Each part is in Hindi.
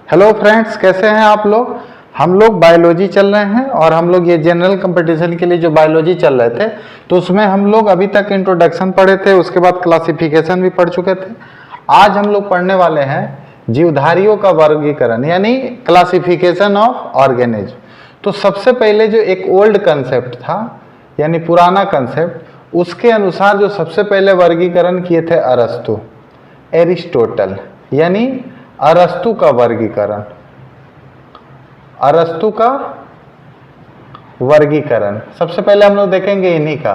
हेलो फ्रेंड्स, कैसे हैं आप लोग। हम लोग बायोलॉजी चल रहे हैं और हम लोग ये जनरल कंपटीशन के लिए जो बायोलॉजी चल रहे थे तो उसमें हम लोग अभी तक इंट्रोडक्शन पढ़े थे, उसके बाद क्लासिफिकेशन भी पढ़ चुके थे। आज हम लोग पढ़ने वाले हैं जीवधारियों का वर्गीकरण यानी क्लासिफिकेशन ऑफ ऑर्गेनिज्म। तो सबसे पहले जो एक ओल्ड कंसेप्ट था यानी पुराना कंसेप्ट, उसके अनुसार जो सबसे पहले वर्गीकरण किए थे अरस्तु, एरिस्टोटल, यानी अरस्तु का वर्गीकरण, अरस्तु का वर्गीकरण सबसे पहले हम लोग देखेंगे इन्हीं का।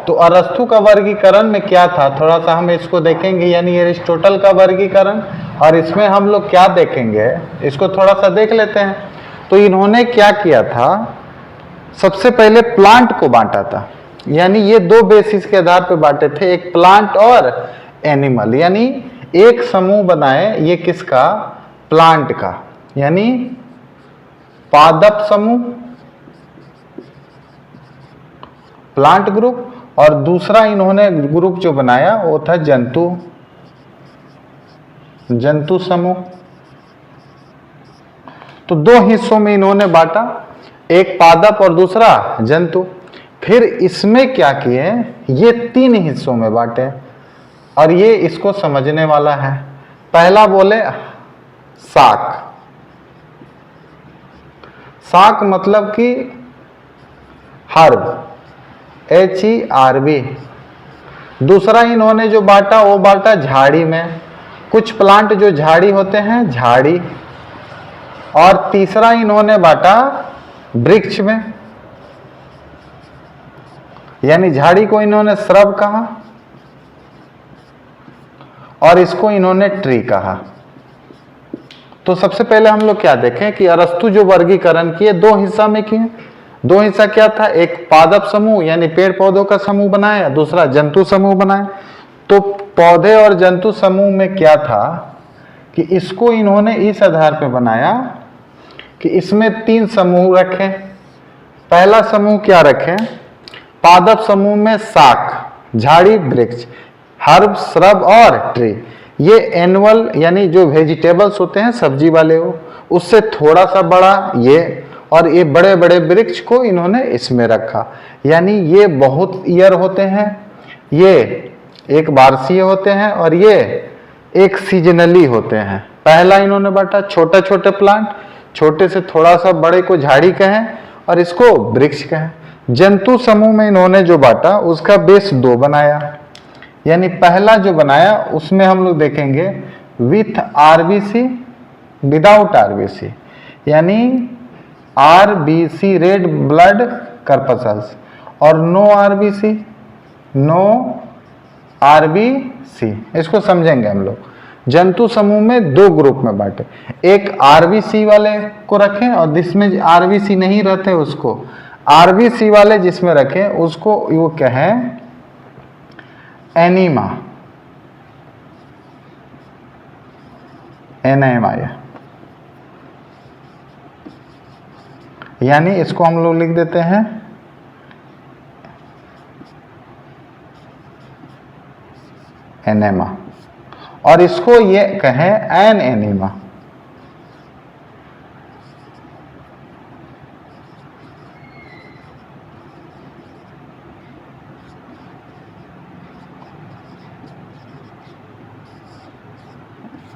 तो अरस्तु का वर्गीकरण में क्या था, थोड़ा सा हम इसको देखेंगे, यानी एरिस्टोटल का वर्गीकरण। और इसमें हम लोग क्या देखेंगे, इसको थोड़ा सा देख लेते हैं। तो इन्होंने क्या किया था, सबसे पहले प्लांट को बांटा था, यानी ये दो बेसिस के आधार पर बांटे थे, एक प्लांट और एनिमल, यानी एक समूह बनाए ये किसका, प्लांट का, यानी पादप समूह, प्लांट ग्रुप, और दूसरा इन्होंने ग्रुप जो बनाया वो था जंतु, जंतु समूह। तो दो हिस्सों में इन्होंने बांटा, एक पादप और दूसरा जंतु। फिर इसमें क्या किए, ये तीन हिस्सों में बांटे और ये इसको समझने वाला है। पहला बोले शाक, शाक मतलब कि हर्ब, HERB। दूसरा इन्होंने जो बांटा वो बांटा झाड़ी में, कुछ प्लांट जो झाड़ी होते हैं झाड़ी। और तीसरा इन्होंने बांटा वृक्ष में, यानी झाड़ी को इन्होंने श्रब कहा और इसको इन्होंने ट्री कहा। तो सबसे पहले हम लोग क्या देखें कि अरस्तु जो वर्गीकरण किए दो हिस्सा में किए। दो हिस्सा क्या था, एक पादप समूह यानी पेड़ पौधों का समूह बनाया, दूसरा जंतु समूह बनाया। तो पौधे और जंतु समूह में क्या था कि इसको इन्होंने इस आधार पर बनाया कि इसमें तीन समूह रखें। पहला समूह क्या रखें, पादप समूह में शाक, झाड़ी, वृक्ष, हर्ब, श्रब और ट्री। ये एनुअल यानी जो वेजिटेबल्स होते हैं सब्जी वाले हो, उससे थोड़ा सा बड़ा ये, और ये बड़े बड़े वृक्ष को इन्होंने इसमें रखा, यानी ये बहुत ईयर होते हैं, ये एक वार्षीय होते हैं और ये एक सीजनली होते हैं। पहला इन्होंने बांटा छोटे छोटे प्लांट, छोटे से थोड़ा सा बड़े को झाड़ी कहें और इसको वृक्ष कहें। जंतु समूह में इन्होंने जो बांटा उसका बेस दो बनाया, यानी पहला जो बनाया उसमें हम लोग देखेंगे विथ RBC, विदाउट RBC, यानी RBC रेड ब्लड कर्पसल्स और नो RBC, नो RBC। इसको समझेंगे हम लोग। जंतु समूह में दो ग्रुप में बांटे, एक RBC वाले को रखें और जिसमें RBC नहीं रहते उसको RBC वाले जिसमें रखें उसको वो कहें एनीमा, एनाइमाया, यानी इसको हम लोग लिख देते हैं एनेमा, और इसको ये कहें एन एनीमा।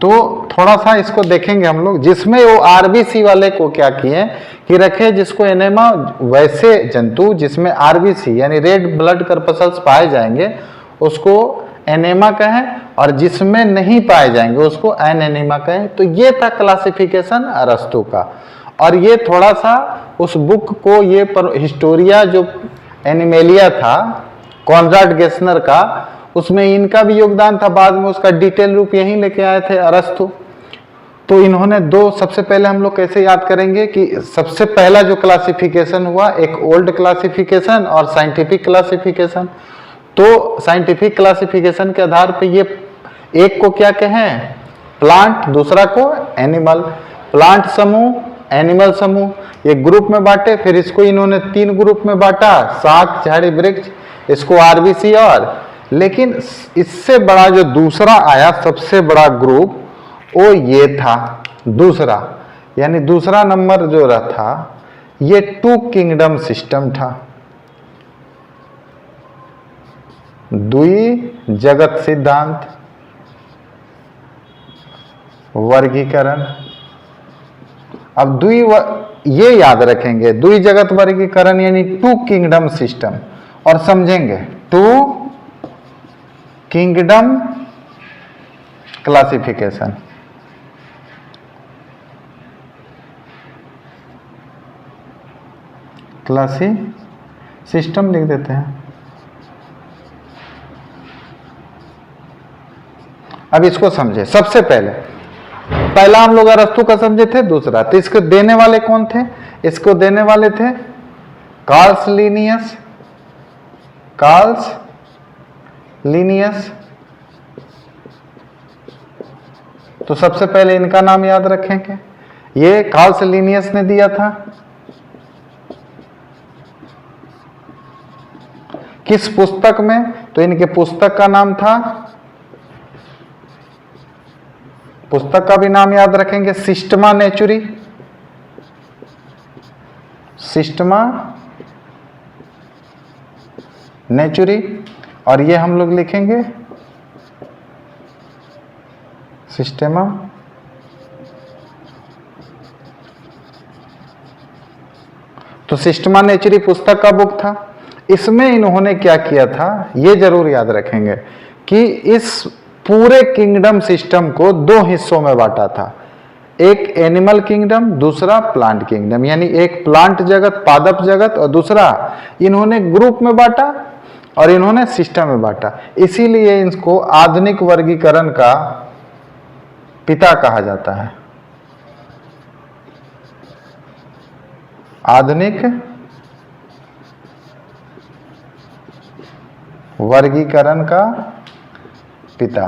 तो थोड़ा सा इसको देखेंगे हम लोग, जिसमें वो RBC वाले को क्या किए कि रखे जिसको एनेमा, वैसे जंतु जिसमें RBC यानी रेड ब्लड कर्पसल्स पाए जाएंगे उसको एनेमा कहें, और जिसमें नहीं पाए जाएंगे उसको एन एनीमा कहें। तो ये था क्लासिफिकेशन अरस्तु का। और ये थोड़ा सा उस बुक को, ये हिस्टोरिया जो एनिमेलिया था कॉनराड गेसनर का, उसमें इनका भी योगदान था, बाद में उसका डिटेल रूप यहीं लेके आए थे अरस्तु। तो इन्होंने दो, सबसे पहले हम लोग कैसे याद करेंगे कि सबसे पहला जो क्लासिफिकेशन हुआ एक ओल्ड क्लासिफिकेशन और साइंटिफिक क्लासिफिकेशन। तो साइंटिफिक क्लासिफिकेशन के आधार पे ये एक को क्या कहें प्लांट, दूसरा को एनिमल। प्लांट समूह, एनिमल समूह, ये ग्रुप में बांटे। फिर इसको इन्होंने तीन ग्रुप में बांटा, शाक, झाड़ी, वृक्ष, इसको RBC। और लेकिन इससे बड़ा जो दूसरा आया सबसे बड़ा ग्रुप वो ये था, दूसरा, यानी दूसरा नंबर जो रहा था ये 2 किंगडम सिस्टम था, द्वि जगत सिद्धांत, वर्गीकरण। अब ये याद रखेंगे, द्वि जगत वर्गीकरण यानी 2 किंगडम सिस्टम, और समझेंगे 2 किंगडम क्लासिफिकेशन। क्लासी सिस्टम लिख देते हैं। अब इसको समझे। सबसे पहला हम लोग अरस्तु का समझे थे, दूसरा तो इसको देने वाले कौन थे? इसको देने वाले थे कार्ल्स लीनियस। तो सबसे पहले इनका नाम याद रखेंगे, ये कार्ल्स लीनियस ने दिया था। किस पुस्तक में? तो इनके पुस्तक का नाम था, पुस्तक का भी नाम याद रखेंगे, सिस्टमा नेचुरी, और ये हम लोग लिखेंगे सिस्टेमा तो सिस्टमा नेचुरी पुस्तक का बुक था। इसमें इन्होंने क्या किया था, ये जरूर याद रखेंगे कि इस पूरे किंगडम सिस्टम को 2 हिस्सों में बांटा था, एक एनिमल किंगडम, दूसरा प्लांट किंगडम, यानी एक प्लांट जगत, पादप जगत, और दूसरा इन्होंने ग्रुप में बांटा और इन्होंने सिस्टम में बांटा। इसीलिए इसको आधुनिक वर्गीकरण का पिता कहा जाता है, आधुनिक वर्गीकरण का पिता।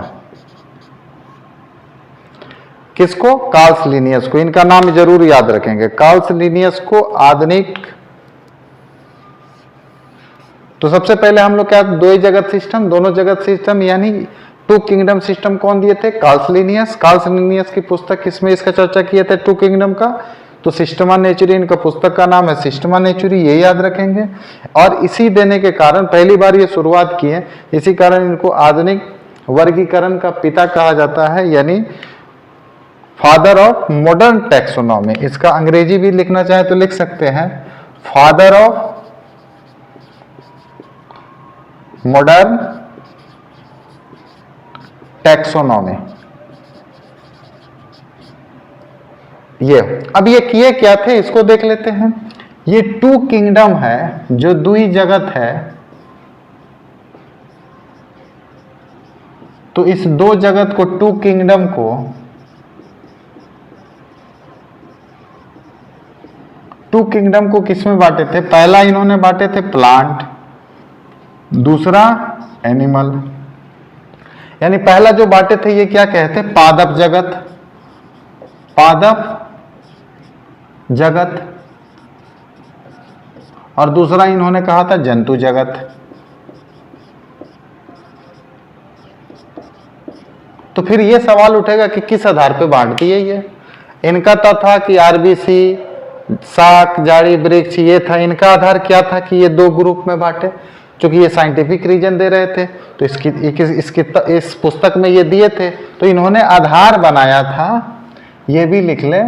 किसको? कार्ल्स लीनियस को। इनका नाम जरूर याद रखेंगे, कार्ल्स लीनियस को आधुनिक। तो सबसे पहले हम लोग क्या, 2 जगत सिस्टम, दोनों जगत सिस्टम यानी 2 किंगडम सिस्टम कौन दिए थे? कार्ल्स लीनियस की पुस्तक, किसमें इसका चर्चा किए थे 2 किंगडम का? तो सिस्टमा नेचुरी, इनका पुस्तक का नाम है सिस्टमा नेचुरी, ये याद रखेंगे। और इसी देने के कारण पहली बार ये शुरुआत की है, इसी कारण इनको आधुनिक वर्गीकरण का पिता कहा जाता है, यानी फादर ऑफ मॉडर्न टैक्सोनॉमी। इसका अंग्रेजी भी लिखना चाहे तो लिख सकते हैं, फादर ऑफ मॉडर्न टैक्सोनॉमी। ये अब ये किए क्या थे, इसको देख लेते हैं। ये 2 किंगडम है जो द्वि जगत है, तो इस 2 जगत को, 2 किंगडम को 2 किंगडम को किस में बांटे थे? पहला इन्होंने बांटे थे प्लांट, दूसरा एनिमल। यानी पहला जो बांटे थे ये क्या कहते? पादप जगत, और दूसरा इन्होंने कहा था जंतु जगत। तो फिर ये सवाल उठेगा कि किस आधार पे बांट दिए ये? इनका तो था कि आरबीसी, शाक, झाड़ी, वृक्ष, ये था। इनका आधार क्या था कि ये 2 ग्रुप में बांटे? क्योंकि ये साइंटिफिक रीजन दे रहे थे, तो इस पुस्तक में ये दिए थे, तो इन्होंने आधार बनाया था, ये भी लिख ले,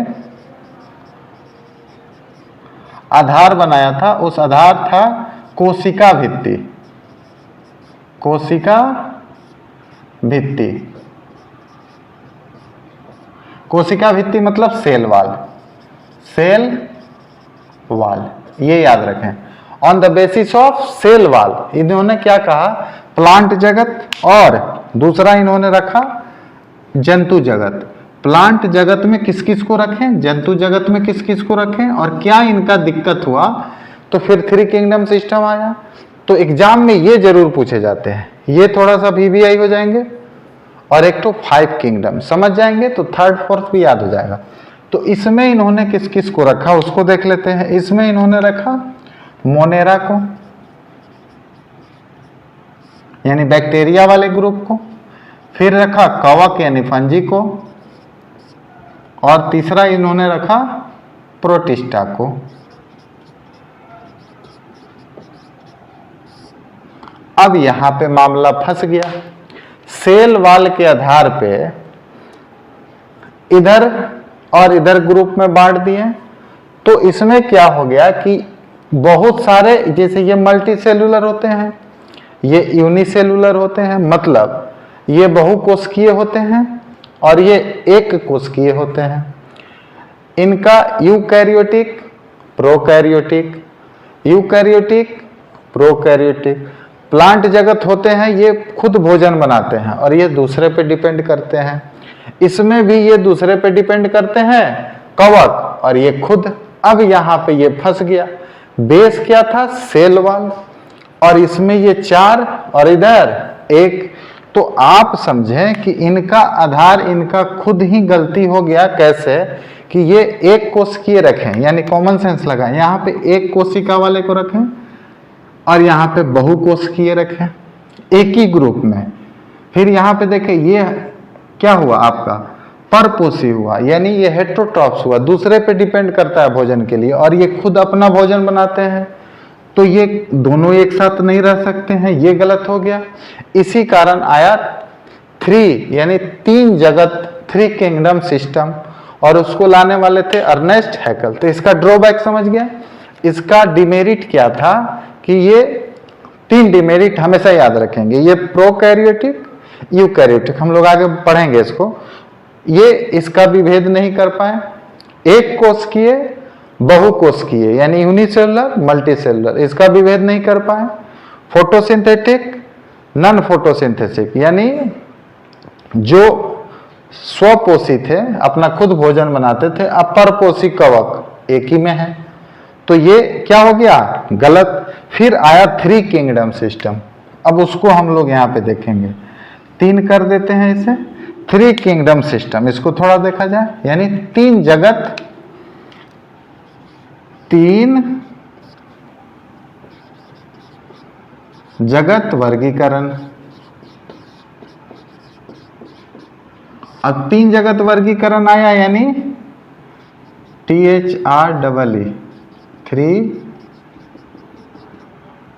आधार बनाया था। उस आधार था कोशिका भित्ति, कोशिका भित्ति मतलब सेल वाल, ये याद रखें। On the basis of cell wall इन्होंने क्या कहा? प्लांट जगत, और दूसरा इन्होंने रखा जंतु जगत। प्लांट जगत में किस किस को रखें, जंतु जगत में किस किस को रखें, और क्या इनका दिक्कत हुआ, तो फिर 3 किंगडम सिस्टम आया। तो एग्जाम में ये जरूर पूछे जाते हैं, ये थोड़ा सा VVI हो जाएंगे, और एक तो 5 किंगडम समझ जाएंगे तो 3rd 4th भी याद हो जाएगा। तो इसमें इन्होंने किस किस को रखा उसको देख लेते हैं। इसमें इन्होंने रखा मोनेरा को, यानी बैक्टीरिया वाले ग्रुप को, फिर रखा कवक यानी फंजी को, और तीसरा इन्होंने रखा प्रोटिस्टा को। अब यहां पे मामला फंस गया। सेल वॉल के आधार पे इधर और इधर ग्रुप में बांट दिए, तो इसमें क्या हो गया कि बहुत सारे, जैसे ये मल्टी सेलुलर होते हैं, ये यूनिसेलुलर होते हैं, मतलब ये बहुकोशिकीय होते हैं और ये एक कोशिकीय होते हैं। इनका eukaryotic, prokaryotic, eukaryotic, prokaryotic. Plant जगत होते हैं, ये खुद भोजन बनाते हैं और ये दूसरे पे डिपेंड करते हैं। इसमें भी ये दूसरे पे डिपेंड करते हैं, कवक, और ये खुद। अब यहाँ पे ये फंस गया। बेस क्या था? सेल वॉल, और इसमें ये 4 और इधर 1। तो आप समझें कि इनका आधार इनका खुद ही गलती हो गया। कैसे? कि ये एक कोशिकीय रखें, यानी कॉमन सेंस लगाएं, यहाँ पे एक कोशिका वाले को रखें और यहाँ पे बहुकोशिकीय रखें एक ही ग्रुप में। फिर यहाँ पे देखें ये क्या हुआ आपका? परपोषी हुआ, यानी ये हेटेरोट्रॉप्स हुआ, दूसरे पे डिपेंड करता है भोजन के लिए, और ये खुद अपना भोजन बनाते हैं। तो ये दोनों एक साथ नहीं रह सकते हैं, ये गलत हो गया। इसी कारण आया 3, यानी 3 जगत, 3 किंगडम सिस्टम, और उसको लाने वाले थे अर्नेस्ट हैकल। तो इसका ड्रॉबैक समझ गया। इसका डिमेरिट क्या था कि ये 3 डिमेरिट हमेशा याद रखेंगे। ये प्रोकैरियोटिक, यूकैरियोटिक, हम लोग आगे पढ़ेंगे इसको। ये इसका भी भेद नहीं कर पाए। एक कोशिकीय, बहुकोशिकीय, यानी यूनिसेलुलर, मल्टीसेलुलर, इसका भी भेद नहीं कर पाए। फोटोसिंथेटिक, नॉन फोटोसिंथेटिक, यानी जो स्वपोषी थे, अपना खुद भोजन बनाते थे, अब परपोषी कवक एक ही में है। तो ये क्या हो गया? गलत। फिर आया 3 किंगडम सिस्टम। अब उसको हम लोग यहाँ पे देखेंगे। 3 कर देते हैं इसे, 3 किंगडम सिस्टम। इसको थोड़ा देखा जाए, यानी 3 जगत, 3 जगत वर्गीकरण। अब 3 जगत वर्गीकरण आया, यानी THREE, 3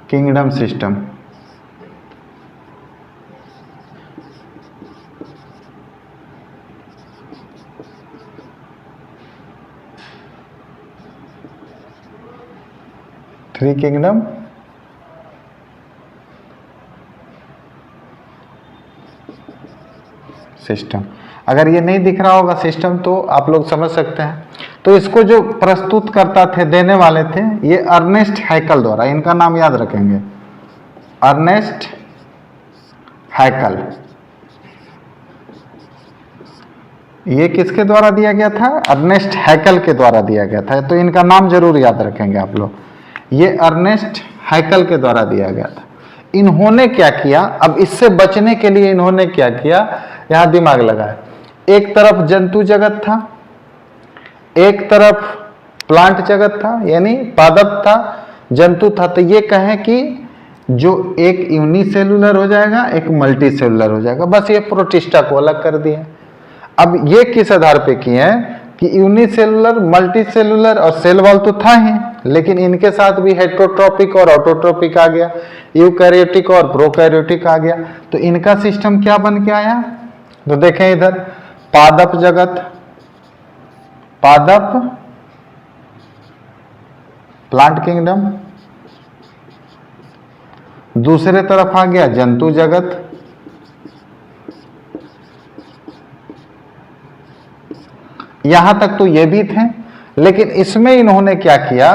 kingdom system. Three kingdom system. अगर ये नहीं दिख रहा होगा सिस्टम तो आप लोग समझ सकते हैं। तो इसको जो प्रस्तुत करता थे, देने वाले थे, ये अर्नेस्ट हैकल द्वारा। इनका नाम याद रखेंगे, अर्नेस्ट हैकल। ये किसके द्वारा दिया गया था? अर्नेस्ट हैकल के द्वारा दिया गया था। तो इनका नाम जरूर याद रखेंगे आप लोग। ये अर्नेस्ट हैकल के द्वारा दिया गया था। इन्होंने क्या किया? अब इससे बचने के लिए इन्होंने क्या किया? यहां दिमाग लगाया। एक तरफ जंतु जगत था, एक तरफ प्लांट जगत था, यानी पादप था, जंतु था। तो ये कहें कि जो एक यूनिसेलुलर हो जाएगा, एक मल्टी सेलुलर हो जाएगा। बस ये प्रोटिस्टा को अलग कर दिया। अब ये किस आधार पे किए हैं कि यूनिसेलुलर, मल्टी सेलुलर और सेल वॉल तो था ही, लेकिन इनके साथ भी हेटेरोट्रॉपिक और ऑटोट्रॉपिक आ गया, यूकैरियोटिक और प्रोकैरियोटिक आ गया। तो इनका सिस्टम क्या बन के आया? तो देखें इधर, पादप जगत, पादप, प्लांट किंगडम, दूसरे तरफ आ गया जंतु जगत, यहां तक तो ये भी थे, लेकिन इसमें इन्होंने क्या किया?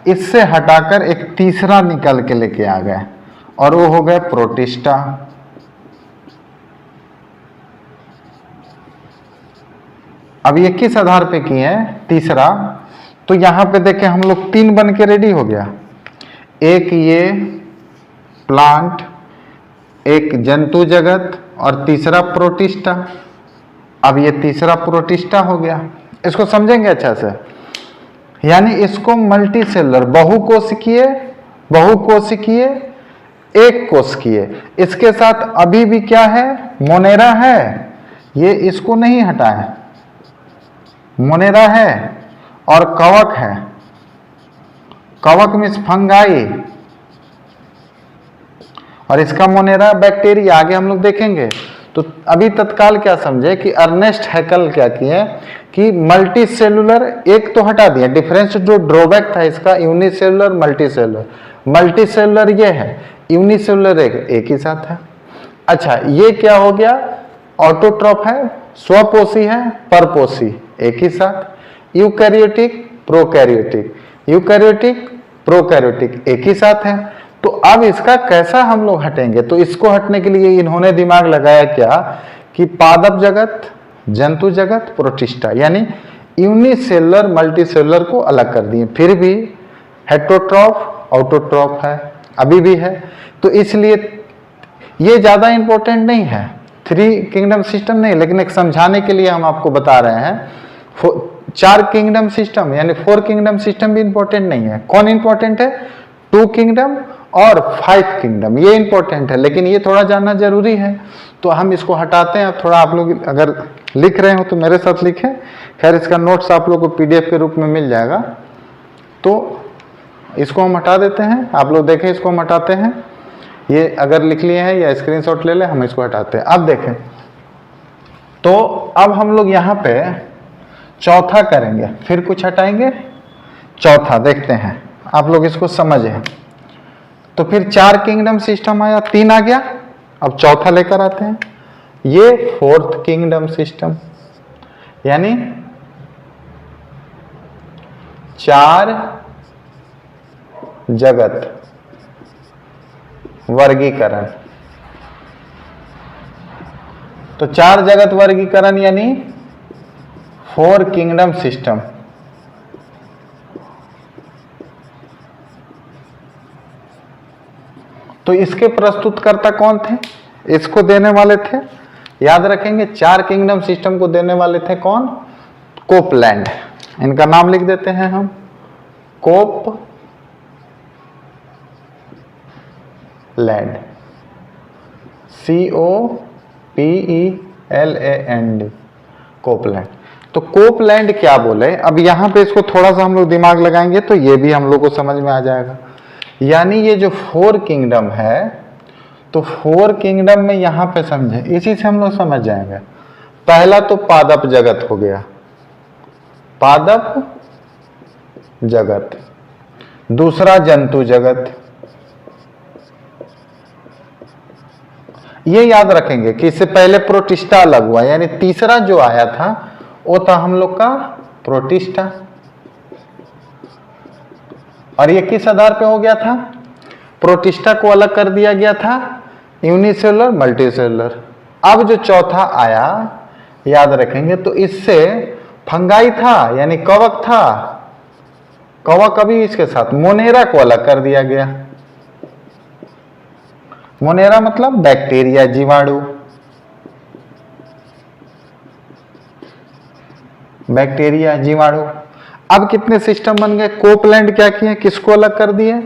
इससे हटाकर एक तीसरा निकल के लेके आ गए, और वो हो गए प्रोटिस्टा। अब ये किस आधार पे किए हैं? तीसरा। तो यहां पे देखें हम लोग 3 बन के रेडी हो गया। एक ये प्लांट, एक जंतु जगत और तीसरा प्रोटिस्टा। अब ये तीसरा प्रोटिस्टा हो गया। इसको समझेंगे अच्छा से, यानी इसको मल्टी सेलुलर, बहुकोशिकीय, बहुकोशिकीय, एक कोशिकीय। इसके साथ अभी भी क्या है? मोनेरा है, ये इसको नहीं हटाए, मोनेरा है और कवक है। कवक मीन्स फंगाई और इसका मोनेरा बैक्टीरिया। आगे हम लोग देखेंगे। तो अभी तत्काल क्या समझे कि अर्नेस्ट हैकल क्या किए कि मल्टी सेलुलर एक तो हटा दिया। डिफरेंस जो ड्रॉबैक था इसका unicellular multi cellular. Multi cellular ये है, यूनिसेलुलर एक ही साथ है। अच्छा ये क्या हो गया, ऑटोट्रॉफ है, स्वपोषी है, परपोषी एक ही साथ। यूकैरियोटिक प्रोकैरियोटिक, यूकैरियोटिक प्रोकैरियोटिक एक ही साथ है। तो अब इसका कैसा हम लोग हटेंगे, तो इसको हटने के लिए इन्होंने दिमाग लगाया क्या कि पादप जगत, जंतु जगत, प्रोटिस्टा यानी यूनिसेलुलर मल्टीसेलुलर को अलग कर दिए। फिर भी हेटेरोट्रॉफ ऑटोट्रॉफ है, अभी भी है। तो इसलिए ये ज्यादा इंपॉर्टेंट नहीं है, 3 किंगडम सिस्टम नहीं, लेकिन एक समझाने के लिए हम आपको बता रहे हैं। 4 किंगडम सिस्टम यानी 4 किंगडम सिस्टम भी इंपॉर्टेंट नहीं है। कौन इंपॉर्टेंट है, 2 किंगडम और 5 किंगडम, ये इंपॉर्टेंट है, लेकिन ये थोड़ा जानना जरूरी है। तो हम इसको हटाते हैं। अब थोड़ा आप लोग अगर लिख रहे हो तो मेरे साथ लिखें। खैर इसका नोट्स आप लोग को PDF के रूप में मिल जाएगा। तो इसको हम हटा देते हैं, आप लोग देखें इसको हम हटाते हैं। ये अगर लिख लिए हैं या स्क्रीनशॉट ले लें, हम इसको हटाते हैं। अब देखें तो अब हम लोग यहाँ पे चौथा करेंगे, फिर कुछ हटाएंगे, चौथा देखते हैं, आप लोग इसको समझें। तो फिर 4 किंगडम सिस्टम आया, 3 आ गया, अब चौथा लेकर आते हैं। ये 4th किंगडम सिस्टम यानी 4 जगत वर्गीकरण। तो 4 जगत वर्गीकरण यानी 4 किंगडम सिस्टम। तो इसके प्रस्तुतकर्ता कौन थे, इसको देने वाले थे, याद रखेंगे 4 किंगडम सिस्टम को देने वाले थे कौन, कोपलैंड। इनका नाम लिख देते हैं हम, कोपलैंड, COPELAND, कोपलैंड। तो कोपलैंड क्या बोले, अब यहां पे इसको थोड़ा सा हम लोग दिमाग लगाएंगे तो ये भी हम लोग को समझ में आ जाएगा। यानी ये जो 4 किंगडम है, तो 4 किंगडम में यहां पे समझे, इसी से हम लोग समझ जाएंगे। पहला तो पादप जगत हो गया, पादप जगत। दूसरा जंतु जगत, ये याद रखेंगे कि इससे पहले प्रोटिस्टा अलग हुआ, यानी तीसरा जो आया था वो था हम लोग का प्रोटिस्टा। और ये किस आधार पे हो गया था, प्रोटिस्टा को अलग कर दिया गया था, यूनिसेलुलर मल्टीसेलुलर। अब जो चौथा आया याद रखेंगे, तो इससे फंगाई था यानी कवक था, कवक अभी इसके साथ मोनेरा को अलग कर दिया गया। मोनेरा मतलब बैक्टीरिया, जीवाणु, बैक्टीरिया जीवाणु। अब कितने सिस्टम बन गए, कोपलैंड क्या किए, किसको अलग कर दिए,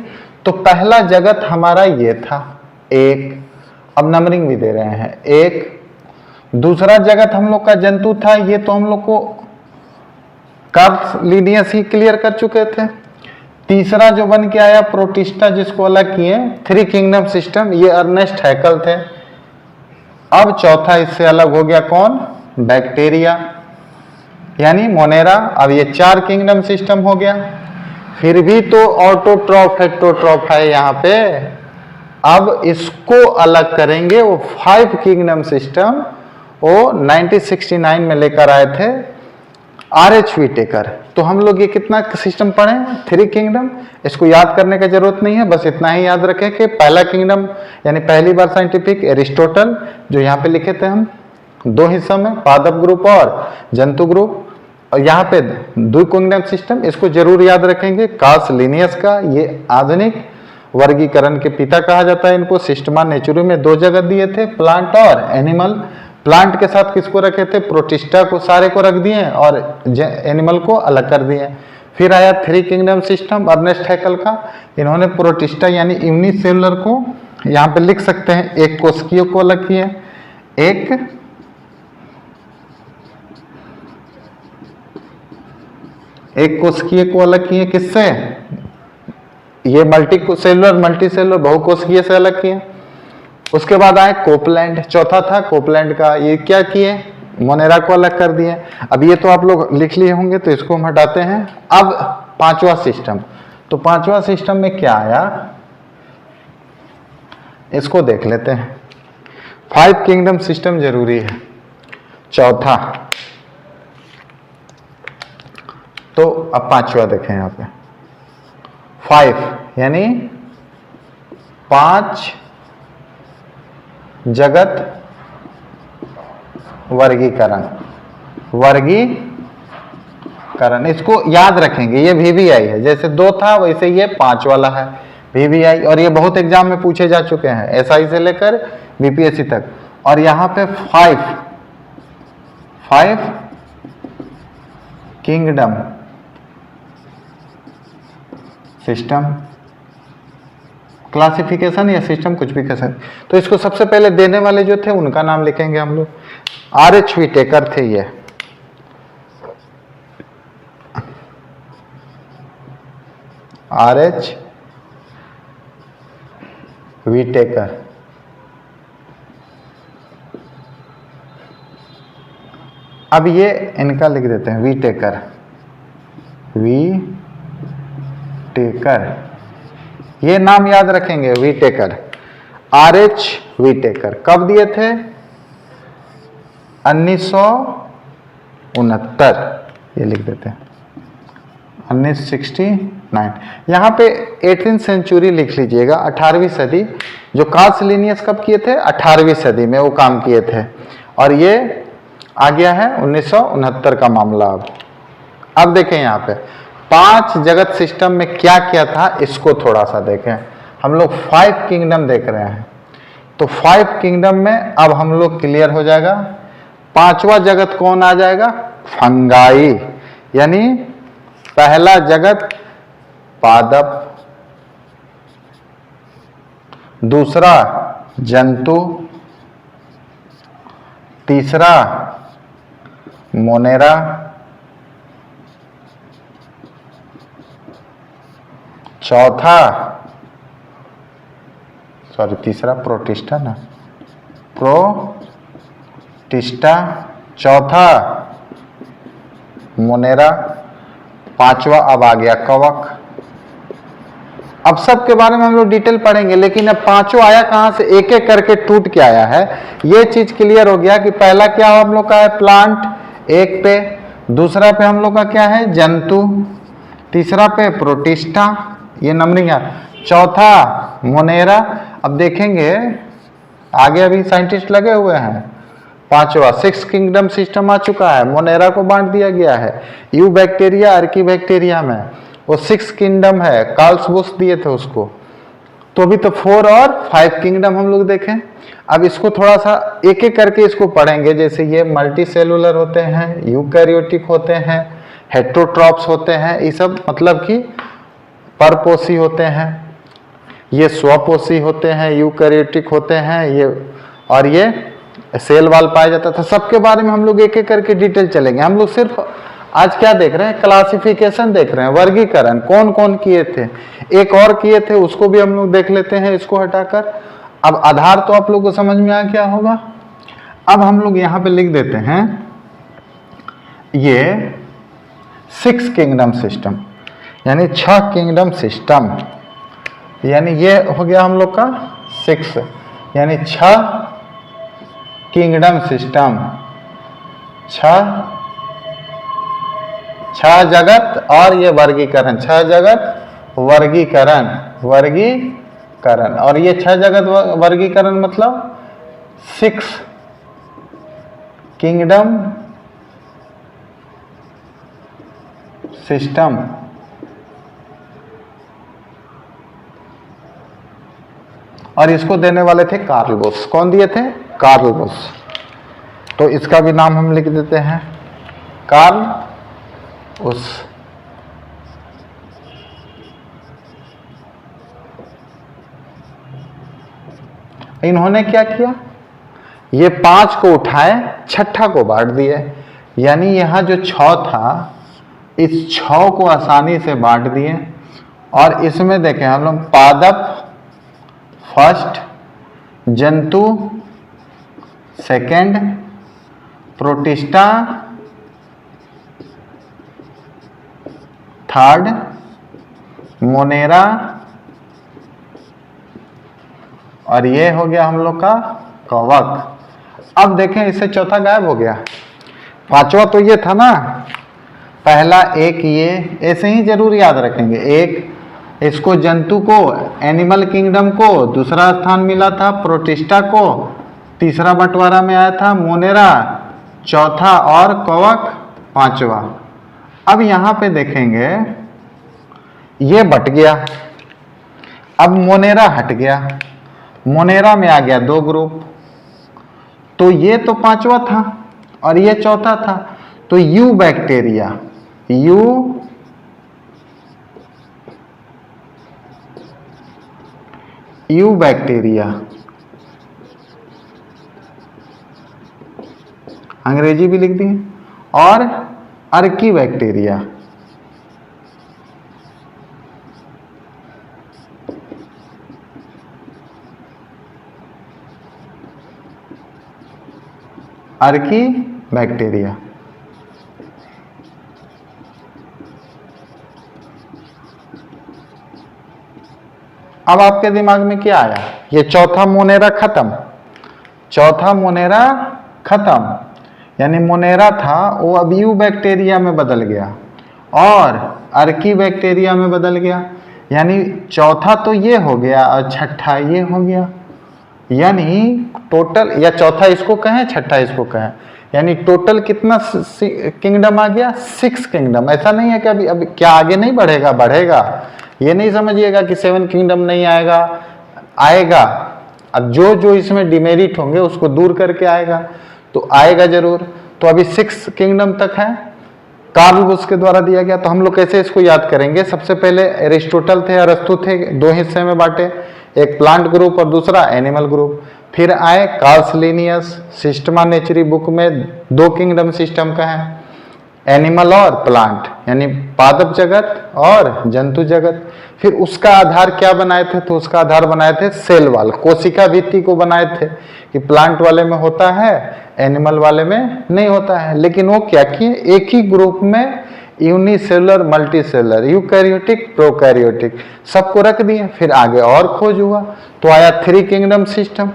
तो पहला जगत हमारा ये था 1, अब नंबरिंग भी दे रहे हैं 1। दूसरा जगत हम लोग का जंतु था, ये तो हम लोग को कार्बोलिनियस ही क्लियर कर चुके थे। तीसरा जो बन के आया प्रोटिस्टा, जिसको अलग किए, 3 किंगडम सिस्टम, ये अर्नेस्ट हैकल थे। अब चौथा इससे अलग हो गया कौन, बैक्टीरिया यानी मोनेरा। अब ये 4 किंगडम सिस्टम हो गया। फिर भी तो ऑटोट्रॉफ हेटेरोट्रॉफ है यहाँ पे। अब इसको अलग करेंगे, वो 5 किंगडम सिस्टम वो 1969 में लेकर आए थे RH व्हिटेकर। तो हम लोग ये कितना सिस्टम पढ़े, 3 किंगडम। इसको याद करने की जरूरत नहीं है, बस इतना ही याद रखें कि पहला किंगडम यानी पहली बार साइंटिफिक एरिस्टोटल, जो यहाँ पे लिखे थे हम 2 हिस्सों में, पादप ग्रुप और जंतु ग्रुप। और यहाँ पे 2 किंगडम सिस्टम, इसको जरूर याद रखेंगे। कार्स लिनियस का ये आधुनिक वर्गीकरण के पिता कहा जाता है इनको। सिस्टमा नेचुरी में 2 जगत दिए थे, प्लांट और एनिमल। प्लांट के साथ किसको रखे थे, प्रोटिस्टा को सारे को रख दिए और एनिमल को अलग कर दिए। फिर आया 3 किंगडम सिस्टम अर्नेस्ट हैकल का। इन्होंने प्रोटिस्टा यानी यूनिसेलुलर को यहाँ पे लिख सकते हैं, एक कोशिकीय को अलग किए, 1 एक कोशिकीय को अलग किए किससे, ये मल्टी सेलुलर बहुकोशिकीय से अलग किए। उसके बाद आए कोपलैंड, चौथा था कोपलैंड का, ये क्या किए, मोनेरा को अलग कर दिए। अब ये तो आप लोग लिख लिए होंगे तो इसको हम हटाते हैं। अब पांचवा सिस्टम, तो पांचवा सिस्टम में क्या आया इसको देख लेते हैं। 5 किंगडम सिस्टम जरूरी है। चौथा, तो अब पांचवा देखें यहां पे 5 यानी 5 जगत वर्गीकरण, इसको याद रखेंगे, ये VVI है, जैसे 2 था वैसे ये 5 वाला है VVI, और ये बहुत एग्जाम में पूछे जा चुके हैं SI से लेकर BPSC तक। और यहां पे 5 किंगडम सिस्टम, क्लासिफिकेशन या सिस्टम कुछ भी कह सकते। तो इसको सबसे पहले देने वाले जो थे उनका नाम लिखेंगे हम लोग। RH व्हिटेकर थे ये, RH व्हिटेकर। अब ये इनका लिख देते हैं व्हिटेकर, ये नाम याद रखेंगे व्हिटेकर, RH व्हिटेकर। कब दिए थे, 1969, ये लिख देते हैं 1969। यहाँ पे 18वीं सेंचुरी लिख लीजिएगा, 18वीं सदी। जो कार्ल्स लिनियस कब किए थे, 18वीं सदी में वो काम किए थे, और ये आ गया है 1969 का मामला। अब देखें यहाँ पे 5 जगत सिस्टम में क्या क्या था, इसको थोड़ा सा देखें। हम लोग 5 किंगडम देख रहे हैं, तो 5 किंगडम में अब हम लोग क्लियर हो जाएगा। पांचवा जगत कौन आ जाएगा, फंगाई, यानी पहला जगत पादप, दूसरा जंतु, तीसरा मोनेरा, चौथा तीसरा प्रोटिस्टा ना, प्रोटिस्टा, चौथा मोनेरा, पांचवा अब आ गया कवक। अब सब के बारे में हम लोग डिटेल पढ़ेंगे, लेकिन अब पांचों आया कहां से, एक एक करके टूट के आया है। ये चीज क्लियर हो गया कि पहला क्या हम लोग का है, प्लांट एक पे, दूसरा पे हम लोग का क्या है, जंतु, तीसरा पे प्रोटिस्टा, ये नंबरिंग है, चौथा मोनेरा। अब देखेंगे आगे अभी साइंटिस्ट लगे हुए हैं। पांचवा 6 किंगडम सिस्टम आ चुका है, मोनेरा को बांट दिया गया है यू बैक्टीरिया, अर्की बैक्टीरिया में, वो 6 किंगडम है, कार्ल्स बुश दिए थे उसको। तो अभी तो 4 और 5 किंगडम हम लोग देखें। अब इसको थोड़ा सा एक एक करके इसको पढ़ेंगे, जैसे ये मल्टी सेलुलर होते हैं, यूकैरियोटिक होते हैं, हेट्रोट्रॉप्स होते हैं, ये सब मतलब कि परपोषी होते हैं, ये स्वपोषी होते हैं, यूकैरियोटिक होते हैं ये, और ये सेल वाल पाया जाता था। सबके बारे में हम लोग एक एक करके डिटेल चलेंगे। हम लोग सिर्फ आज क्या देख रहे हैं, क्लासिफिकेशन देख रहे हैं, वर्गीकरण कौन कौन किए थे, एक और किए थे उसको भी हम लोग देख लेते हैं इसको हटाकर। अब आधार तो आप लोग को समझ में आ क्या होगा। अब हम लोग यहाँ पे लिख देते हैं ये 6 किंगडम सिस्टम, यानी 6 किंगडम सिस्टम, यानी ये हो गया हम लोग का 6, यानी 6 किंगडम सिस्टम, 6 जगत, और ये वर्गीकरण, 6 जगत वर्गीकरण, और ये 6 जगत वर्गीकरण मतलब 6 किंगडम सिस्टम। और इसको देने वाले थे कार्ल बुश। कौन दिए थे, कार्ल बुश। तो इसका भी नाम हम लिख देते हैं कार्ल बुश। इन्होंने क्या किया, ये 5 को उठाए, छठा को बांट दिए, यानी यहां जो 6 था इस 6 को आसानी से बांट दिए और इसमें देखें हम लोग पादप फर्स्ट, जंतु सेकंड, प्रोटिस्टा थर्ड, मोनेरा और ये हो गया हम लोग का कवक। अब देखें इससे चौथा गायब हो गया, पांचवा तो ये था ना, पहला एक ये, ऐसे ही जरूर याद रखेंगे। एक इसको जंतु को, एनिमल किंगडम को दूसरा स्थान मिला था, प्रोटिस्टा को तीसरा बंटवारा में आया था, मोनेरा चौथा और कवक पांचवा। अब यहाँ पे देखेंगे ये बट गया, अब मोनेरा हट गया, मोनेरा में आ गया 2 ग्रुप, तो ये तो पांचवा था और ये चौथा था, तो यू बैक्टीरिया, यू बैक्टीरिया अंग्रेजी भी लिख दिए, और अर्की बैक्टीरिया, अर्की बैक्टीरिया। अब आपके दिमाग में क्या आया, ये चौथा मोनेरा खत्म, चौथा मोनेरा खत्म, यानी मोनेरा था वो अब यू बैक्टीरिया में बदल गया और अर्की बैक्टीरिया में बदल गया, यानी चौथा तो ये हो गया और छठा ये हो गया, यानी टोटल, या चौथा इसको कहें छठा इसको कहें, यानी टोटल कितना किंगडम आ गया, 6 किंगडम। ऐसा नहीं है कि अभी क्या आगे नहीं बढ़ेगा, बढ़ेगा, ये नहीं समझिएगा कि 7 किंगडम नहीं आएगा, आएगा। अब जो जो इसमें डिमेरिट होंगे उसको दूर करके आएगा, तो आएगा जरूर। तो अभी 6 किंगडम तक है, कार्ल बुश के द्वारा दिया गया। तो हम लोग कैसे इसको याद करेंगे, सबसे पहले एरिस्टोटल थे, अरस्तु थे, 2 हिस्से में बांटे, एक प्लांट ग्रुप और दूसरा एनिमल ग्रुप। फिर आए कार्ल लिनियस, सिस्टमा नेचुरी बुक में 2 किंगडम सिस्टम का है, एनिमल और प्लांट, यानी पादप जगत और जंतु जगत। फिर उसका आधार क्या बनाए थे, तो उसका आधार बनाए थे सेल वाल, कोशिका भित्ति को बनाए थे कि प्लांट वाले में होता है, एनिमल वाले में नहीं होता है। लेकिन वो क्या किए, एक ही ग्रुप में यूनिसेलुलर मल्टीसेलुलर, यूकैरियोटिक प्रोकैरियोटिक सबको रख दिए। फिर आगे और खोज हुआ तो आया 3 किंगडम सिस्टम।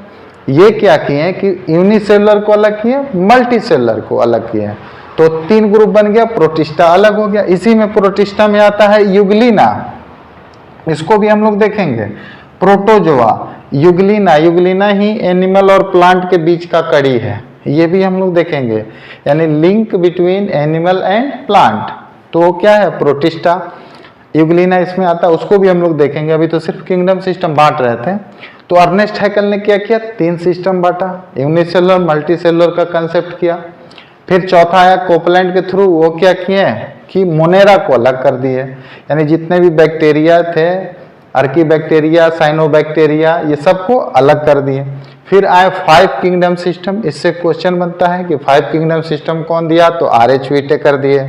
ये क्या किए कि यूनिसेलुलर को अलग किए, मल्टीसेलुलर को अलग किए, तो 3 ग्रुप बन गया, प्रोटिस्टा अलग हो गया। इसी में प्रोटिस्टा में आता है यूग्लिना, इसको भी हम लोग देखेंगे, प्रोटोजोआ, यूग्लिना, यूग्लिना ही एनिमल और प्लांट के बीच का कड़ी है, ये भी हम लोग देखेंगे, यानी link between animal and plant. तो क्या है, प्रोटिस्टा, यूग्लिना इसमें आता है, उसको भी हम लोग देखेंगे। अभी तो सिर्फ किंगडम सिस्टम बांट रहे थे। तो अर्नेस्ट हैकल ने क्या किया, 3 सिस्टम बांटा, यूनिसेलुलर मल्टीसेलुलर का कंसेप्ट किया। फिर चौथा आया कोपलैंड के थ्रू, वो क्या किए कि मोनेरा को अलग कर दिए, यानी जितने भी बैक्टीरिया थे, अर्की बैक्टीरिया, साइनोबैक्टीरिया, ये सबको अलग कर दिए। फिर आए 5 किंगडम सिस्टम। इससे क्वेश्चन बनता है कि 5 किंगडम सिस्टम कौन दिया, तो RH व्हिटेकर दिए।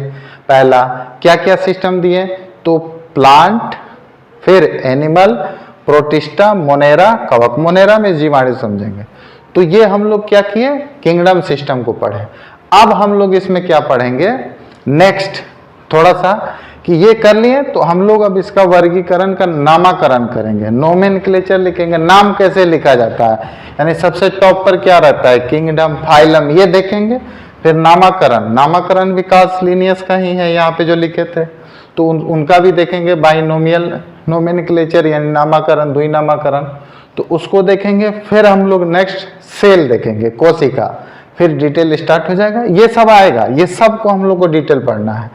पहला क्या क्या सिस्टम दिए, तो प्लांट, फिर एनिमल, प्रोटिस्टा, मोनेरा, कवक। मोनेरा में जीवाणु समझेंगे। तो ये हम लोग क्या किए, किंगडम सिस्टम को पढ़े। अब हम लोग इसमें क्या पढ़ेंगे नेक्स्ट, थोड़ा सा कि ये कर लिए, तो हम लोग अब इसका वर्गीकरण का नामकरण करेंगे, नोमेनक्लेचर लिखेंगे, नाम कैसे लिखा जाता है, यानी सबसे टॉप पर क्या रहता है, किंगडम, फाइलम, ये देखेंगे। फिर नामकरण, नामकरण भी कार्ल लिनियस का ही है, यहाँ पे जो लिखे थे, तो उनका भी देखेंगे, बाइनोमियल नोमेनक्लेचर यानी नामकरण, द्विनामकरण, तो उसको देखेंगे। फिर हम लोग नेक्स्ट सेल देखेंगे, कोशिका, फिर डिटेल स्टार्ट हो जाएगा। ये सब आएगा, ये सब को हम लोग को डिटेल पढ़ना है।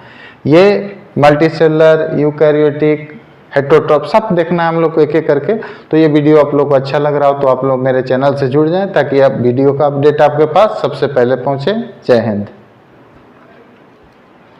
ये मल्टीसेलुलर, यूकैरियोटिक, हेटेरोट्रॉफ सब देखना है हम लोग को एक एक करके। तो ये वीडियो आप लोग को अच्छा लग रहा हो तो आप लोग मेरे चैनल से जुड़ जाएं, ताकि आप वीडियो का अपडेट आपके पास सबसे पहले पहुंचे। जय हिंद।